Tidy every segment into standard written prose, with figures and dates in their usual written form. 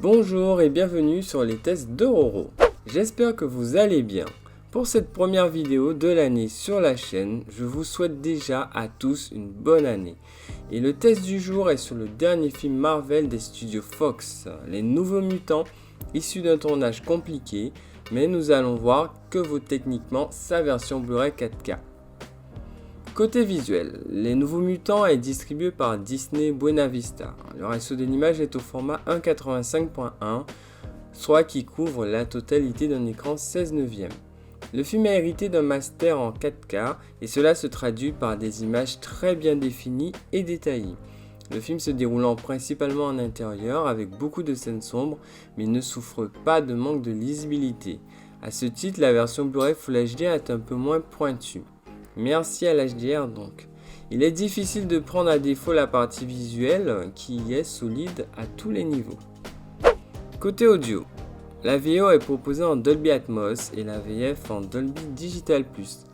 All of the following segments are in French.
Bonjour et bienvenue sur les tests de Roro. J'espère que vous allez bien. Pour cette première vidéo de l'année sur la chaîne, je vous souhaite déjà à tous une bonne année. Et le test du jour est sur le dernier film Marvel des studios Fox, Les Nouveaux Mutants, issu d'un tournage compliqué, mais nous allons voir que vaut techniquement sa version Blu-ray 4K. Côté visuel, Les Nouveaux Mutants est distribué par Disney Buena Vista. Le ratio de l'image est au format 1.85.1, soit qui couvre la totalité d'un écran 16:9. Le film est hérité d'un master en 4K et cela se traduit par des images très bien définies et détaillées. Le film se déroulant principalement en intérieur avec beaucoup de scènes sombres, mais ne souffre pas de manque de lisibilité. A ce titre, la version Blu-ray Full HD est un peu moins pointue. Merci à l'HDR donc. Il est difficile de prendre à défaut la partie visuelle qui est solide à tous les niveaux. Côté audio, la VO est proposée en Dolby Atmos et la VF en Dolby Digital Plus.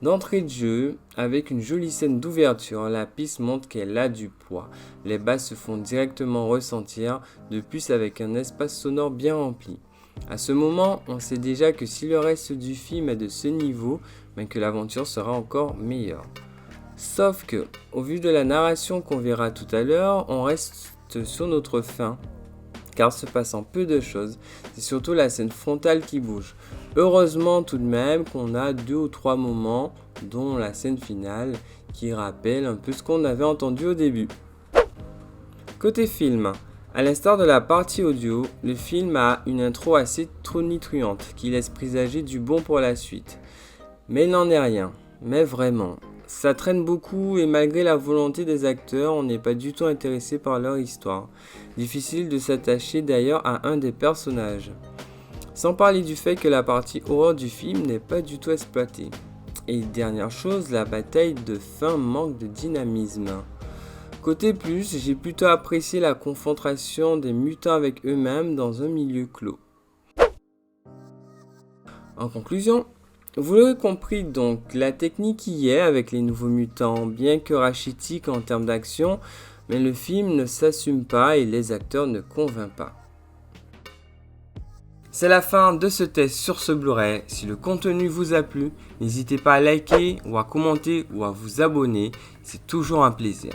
D'entrée de jeu, avec une jolie scène d'ouverture, la piste montre qu'elle a du poids. Les basses se font directement ressentir, de plus avec un espace sonore bien rempli. À ce moment, on sait déjà que si le reste du film est de ce niveau, mais que l'aventure sera encore meilleure. Sauf que, au vu de la narration qu'on verra tout à l'heure, on reste sur notre faim, car se passant peu de choses, c'est surtout la scène frontale qui bouge. Heureusement tout de même qu'on a 2 ou 3 moments, dont la scène finale, qui rappelle un peu ce qu'on avait entendu au début. Côté film, à l'instar de la partie audio, le film a une intro assez tonitruante qui laisse présager du bon pour la suite. Mais il n'en est rien, mais vraiment. Ça traîne beaucoup et malgré la volonté des acteurs, on n'est pas du tout intéressé par leur histoire. Difficile de s'attacher d'ailleurs à un des personnages. Sans parler du fait que la partie horreur du film n'est pas du tout exploitée. Et dernière chose, la bataille de fin manque de dynamisme. Côté plus, j'ai plutôt apprécié la confrontation des mutants avec eux-mêmes dans un milieu clos. En conclusion, vous l'aurez compris donc, la technique y est avec les nouveaux mutants, bien que rachitique en termes d'action, mais le film ne s'assume pas et les acteurs ne convainquent pas. C'est la fin de ce test sur ce Blu-ray. Si le contenu vous a plu, n'hésitez pas à liker ou à commenter ou à vous abonner, c'est toujours un plaisir.